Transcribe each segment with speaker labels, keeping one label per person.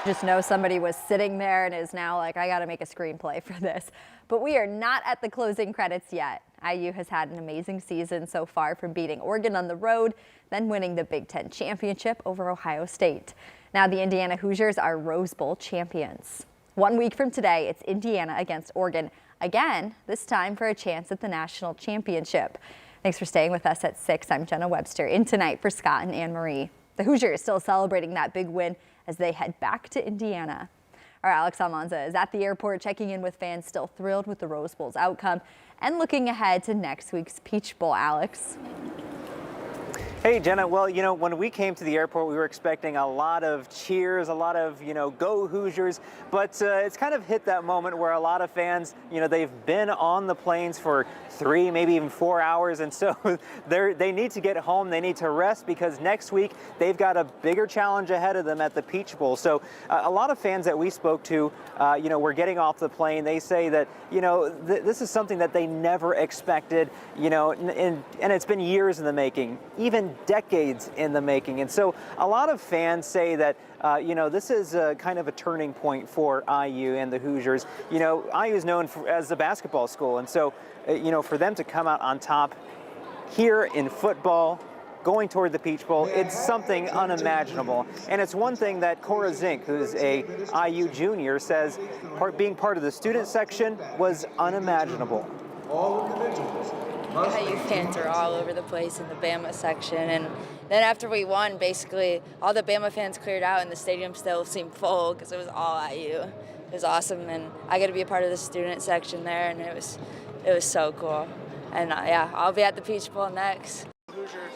Speaker 1: Just know somebody was sitting there and is now like, I got to make a screenplay for this. But we are not at the closing credits yet. IU has had an amazing season so far, from beating Oregon on the road, then winning the Big Ten championship over Ohio State. Now the Indiana Hoosiers are Rose Bowl champions. 1 week from today, it's Indiana against Oregon again, this time for a chance at the national championship. Thanks for staying with us at 6. I'm Jenna Webster, in tonight for Scott and Anne Marie. The Hoosiers still celebrating that big win as they head back to Indiana. Our Alex Almanza is at the airport checking in with fans still thrilled with the Rose Bowl's outcome and looking ahead to next week's Peach Bowl. Alex.
Speaker 2: Hey, Jenna. Well, when we came to the airport, we were expecting a lot of cheers, a lot of, go Hoosiers. But it's kind of hit that moment where a lot of fans, they've been on the planes for 3, maybe even 4 hours. And so they need to get home. They need to rest because next week they've got a bigger challenge ahead of them at the Peach Bowl. So a lot of fans that we spoke to, were getting off the plane. They say that, this is something that they never expected, and it's been years in the making, even decades in the making. And so a lot of fans say that, this is kind of a turning point for IU and the Hoosiers. IU is known as a basketball school. And so, for them to come out on top here in football, going toward the Peach Bowl, it's something unimaginable. And it's one thing that Cora Zink, who's a IU junior, says being part of the student section was unimaginable.
Speaker 3: IU fans are all over the place in the Bama section, and then after we won, basically all the Bama fans cleared out and the stadium still seemed full because it was all IU. It was awesome, and I got to be a part of the student section there, and it was so cool. And yeah, I'll be at the Peach Bowl next.
Speaker 4: Hoosiers.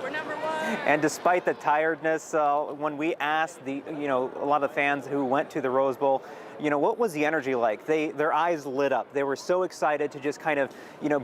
Speaker 4: We're number 1.
Speaker 2: And despite the tiredness, when we asked a lot of fans who went to the Rose Bowl, what was the energy like? Their eyes lit up. They were so excited to just kind of,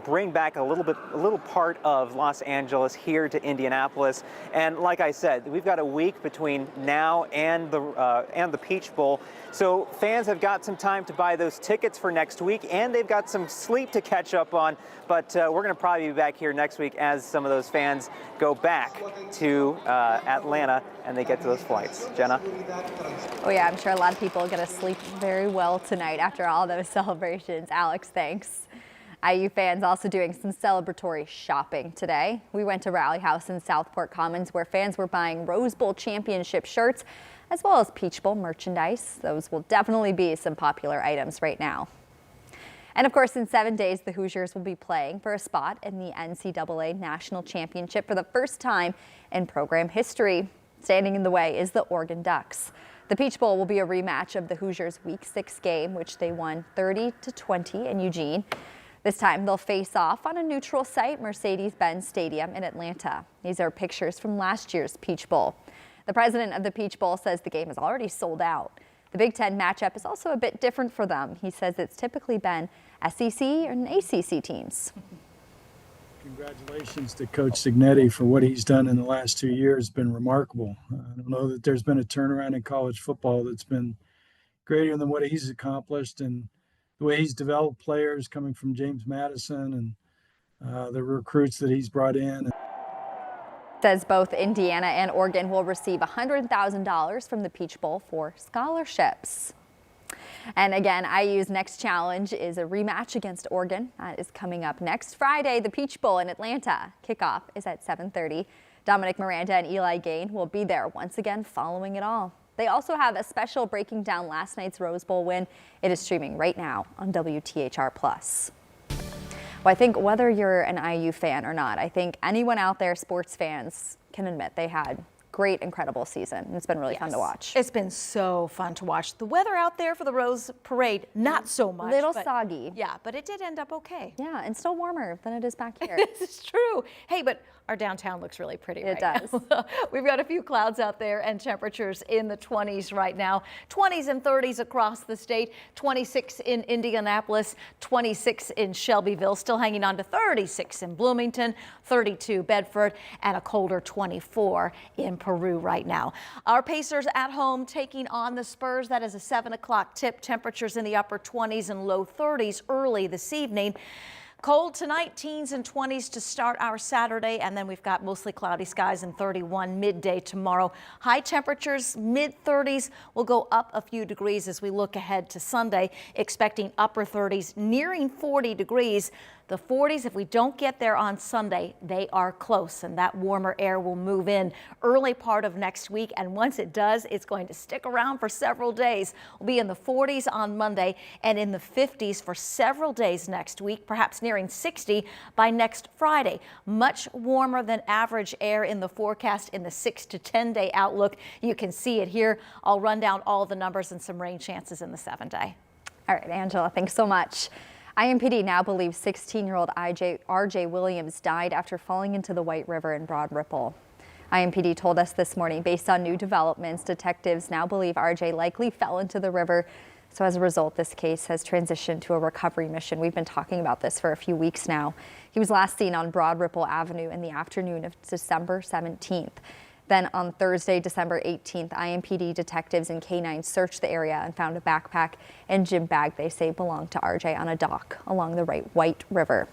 Speaker 2: bring back a little part of Los Angeles here to Indianapolis. And like I said, we've got a week between now and the Peach Bowl. So fans have got some time to buy those tickets for next week, and they've got some sleep to catch up on. But we're going to probably be back here next week as some of those fans go back to Atlanta and they get to those flights. Jenna?
Speaker 1: Oh yeah, I'm sure a lot of people are going to sleep very well tonight after all those celebrations. Alex, thanks. IU fans also doing some celebratory shopping today. We went to Rally House in Southport Commons where fans were buying Rose Bowl championship shirts as well as Peach Bowl merchandise. Those will definitely be some popular items right now. And of course, in 7 days, the Hoosiers will be playing for a spot in the NCAA National Championship for the first time in program history. Standing in the way is the Oregon Ducks. The Peach Bowl will be a rematch of the Hoosiers' Week 6 game, which they won 30-20 in Eugene. This time they'll face off on a neutral site, Mercedes-Benz Stadium in Atlanta. These are pictures from last year's Peach Bowl. The president of the Peach Bowl says the game is already sold out. The Big Ten matchup is also a bit different for them. He says it's typically been SEC and ACC teams.
Speaker 5: Congratulations to Coach Signetti for what he's done in the last 2 years. It's been remarkable. I don't know that there's been a turnaround in college football that's been greater than what he's accomplished, and the way he's developed players coming from James Madison and the recruits that he's brought in.
Speaker 1: Says both Indiana and Oregon will receive $100,000 from the Peach Bowl for scholarships. And again, IU's next challenge is a rematch against Oregon. That is coming up next Friday, the Peach Bowl in Atlanta. Kickoff is at 7:30. Dominic Miranda and Eli Gain will be there once again following it all. They also have a special breaking down last night's Rose Bowl win. It is streaming right now on WTHR+. Well, I think whether you're an IU fan or not, I think anyone out there, sports fans, can admit they had great, incredible season. It's been really fun to watch.
Speaker 6: It's been so fun to watch. The weather out there for the Rose Parade, not so much.
Speaker 1: Little soggy.
Speaker 6: Yeah, but it did end up okay.
Speaker 1: Yeah, and still warmer than it is back here.
Speaker 6: It's true. Hey, but our downtown looks really pretty right now. It does. We've got a few clouds out there and temperatures in the 20s right now. 20s and 30s across the state. 26 in Indianapolis, 26 in Shelbyville, still hanging on to 36 in Bloomington, 32 Bedford, and a colder 24 in Peru right now. Our Pacers at home taking on the Spurs. That is a 7 o'clock tip. Temperatures in the upper 20s and low 30s early this evening. Cold tonight, teens and 20s to start our Saturday, and then we've got mostly cloudy skies and 31 midday tomorrow. High temperatures, mid-30s, will go up a few degrees as we look ahead to Sunday, expecting upper 30s, nearing 40 degrees. The 40s, if we don't get there on Sunday, they are close, and that warmer air will move in early part of next week. And once it does, it's going to stick around for several days. We'll be in the 40s on Monday and in the 50s for several days next week, perhaps nearing 60 by next Friday. Much warmer than average air in the forecast in the 6 to 10 day outlook. You can see it here. I'll run down all the numbers and some rain chances in the 7 day.
Speaker 1: All right, Angela, thanks so much. IMPD now believes 16-year-old RJ Williams died after falling into the White River in Broad Ripple. IMPD told us this morning, based on new developments, detectives now believe RJ likely fell into the river. So as a result, this case has transitioned to a recovery mission. We've been talking about this for a few weeks now. He was last seen on Broad Ripple Avenue in the afternoon of December 17th. Then on Thursday, December 18th, IMPD detectives and K-9 searched the area and found a backpack and gym bag they say belonged to RJ on a dock along the White River.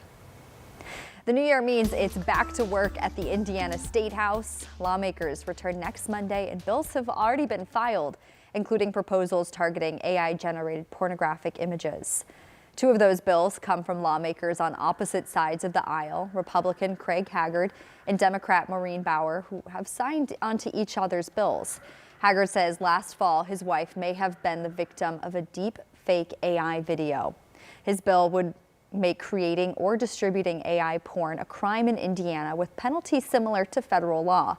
Speaker 1: The new year means it's back to work at the Indiana State House. Lawmakers return next Monday, and bills have already been filed, including proposals targeting AI-generated pornographic images. Two of those bills come from lawmakers on opposite sides of the aisle, Republican Craig Haggard and Democrat Maureen Bauer, who have signed onto each other's bills. Haggard says last fall his wife may have been the victim of a deep fake AI video. His bill would make creating or distributing AI porn a crime in Indiana with penalties similar to federal law.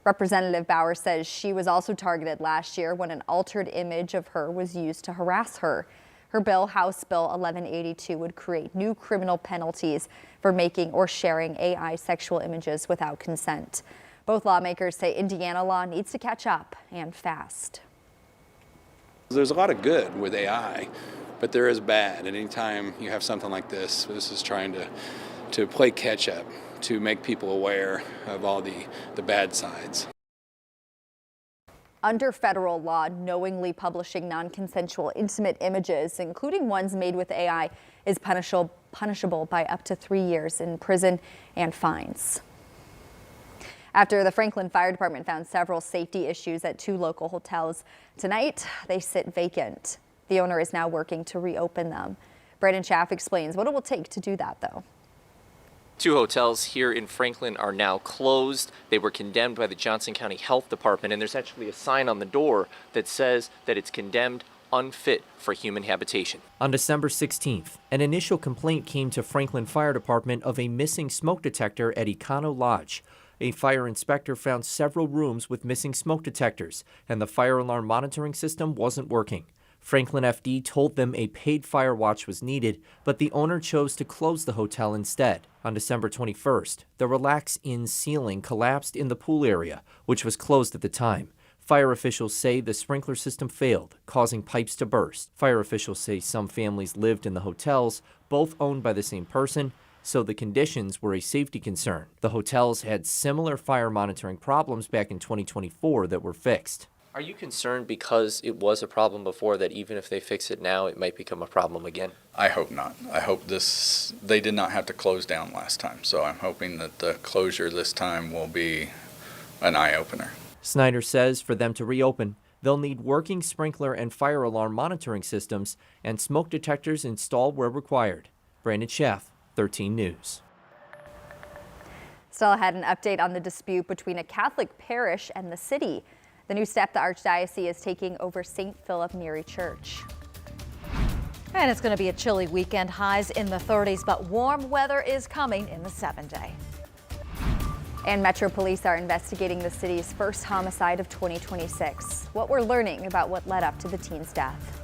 Speaker 1: Representative Bauer says she was also targeted last year when an altered image of her was used to harass her. Her bill, House Bill 1182, would create new criminal penalties for making or sharing AI sexual images without consent. Both lawmakers say Indiana law needs to catch up, and fast.
Speaker 7: There's a lot of good with AI, but there is bad. And anytime you have something like this is trying to play catch up, to make people aware of all the bad sides.
Speaker 1: Under federal law, knowingly publishing non-consensual intimate images, including ones made with AI, is punishable by up to 3 years in prison and fines. After the Franklin Fire Department found several safety issues at 2 local hotels, tonight they sit vacant. The owner is now working to reopen them. Brandon Schaff explains what it will take to do that, though.
Speaker 8: 2 hotels here in Franklin are now closed. They were condemned by the Johnson County Health Department, and there's actually a sign on the door that says that it's condemned unfit for human habitation.
Speaker 9: On December 16th, an initial complaint came to Franklin Fire Department of a missing smoke detector at Econo Lodge. A fire inspector found several rooms with missing smoke detectors, and the fire alarm monitoring system wasn't working. Franklin FD told them a paid fire watch was needed, but the owner chose to close the hotel instead. On December 21st, the relax-in ceiling collapsed in the pool area, which was closed at the time. Fire officials say the sprinkler system failed, causing pipes to burst. Fire officials say some families lived in the hotels, both owned by the same person, so the conditions were a safety concern. The hotels had similar fire monitoring problems back in 2024 that were fixed.
Speaker 8: Are you concerned because it was a problem before that even if they fix it now, it might become a problem again?
Speaker 7: I hope not. I hope they did not have to close down last time, so I'm hoping that the closure this time will be an eye-opener.
Speaker 9: Snyder says for them to reopen, they'll need working sprinkler and fire alarm monitoring systems and smoke detectors installed where required. Brandon Schaff, 13 News.
Speaker 1: Still had an update on the dispute between a Catholic parish and the city. The new step the Archdiocese is taking over St. Philip Neri Church.
Speaker 6: And it's going to be a chilly weekend, highs in the 30s, but warm weather is coming in the 7 day.
Speaker 1: And Metro Police are investigating the city's first homicide of 2026. What we're learning about what led up to the teen's death.